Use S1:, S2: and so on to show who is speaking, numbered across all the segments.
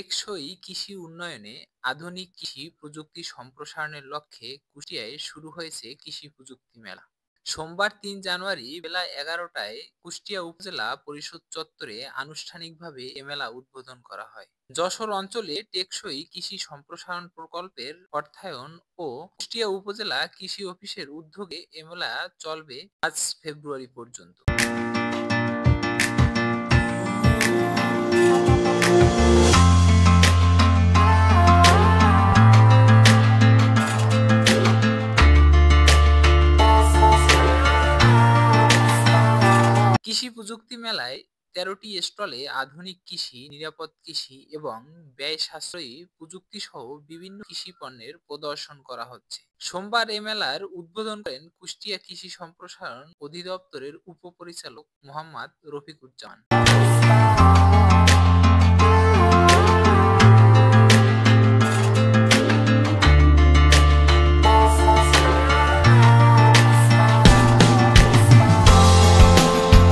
S1: টেকসই কৃষি উন্নয়নে আধুনিক কৃষি প্রযুক্তি সম্প্রসারণের লক্ষ্যে কুষ্টিয়ায় শুরু হয়েছে কৃষি প্রযুক্তি মেলা। সোমবার ৩ জানুয়ারি বেলা ১১টায় কুষ্টিয়া উপজেলা পরিষদ চত্বরে আনুষ্ঠানিকভাবে এ মেলা উদ্বোধন করা হয়। যশোর অঞ্চলে টেকসই কৃষি সম্প্রসারণ প্রকল্পের অর্থায়ন ও কুষ্টিয়া উপজেলা কৃষি অফিসের উদ্যোগে এ মেলা চলবে ৫ ফেব্রুয়ারি পর্যন্ত। কৃষি প্রযুক্তি মেলায় ১৩টি স্টলে আধুনিক কৃষি, নিরাপদ কৃষি এবং ব্যয় সাশ্রয়ী প্রযুক্তি সহ বিভিন্ন কৃষি পণ্যের প্রদর্শন করা হচ্ছে। সোমবার এ মেলার উদ্বোধন করেন কুষ্টিয়া কৃষি সম্প্রসারণ অধিদপ্তরের উপপরিচালক মোহাম্মদ রফিকুজ্জামান।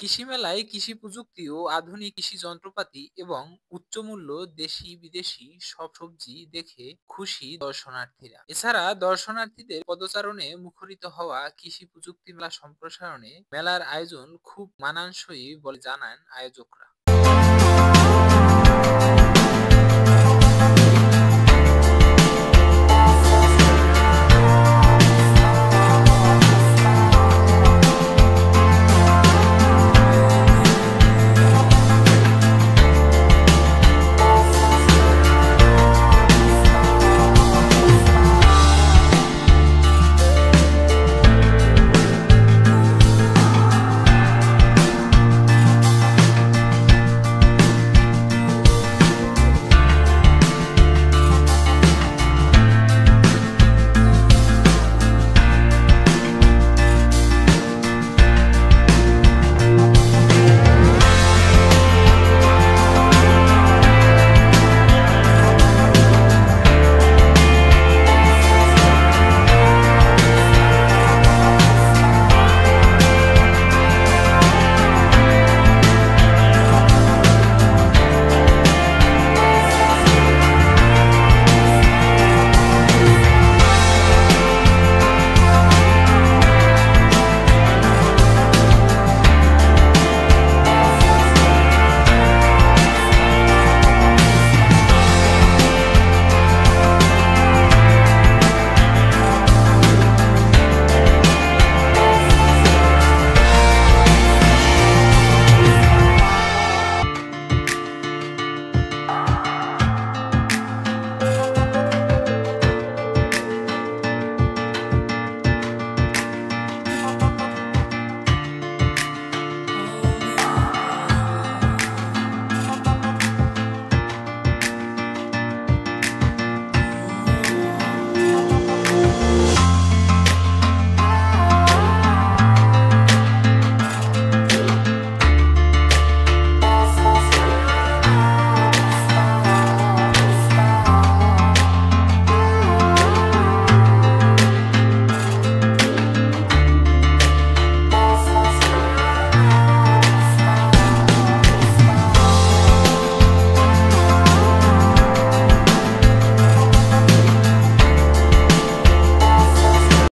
S1: কৃষি মেলায় কৃষি প্রযুক্তি ও আধুনিক কৃষি যন্ত্রপাতি এবং উচ্চমূল্য দেশি বিদেশি সব সবজি দেখে খুশি দর্শনার্থীরা। এছাড়া দর্শনার্থীদের পদচারণে মুখরিত হওয়া কৃষি প্রযুক্তি মেলা সম্প্রসারণে মেলার আয়োজন খুব মানানসই বলে জানান আয়োজকরা।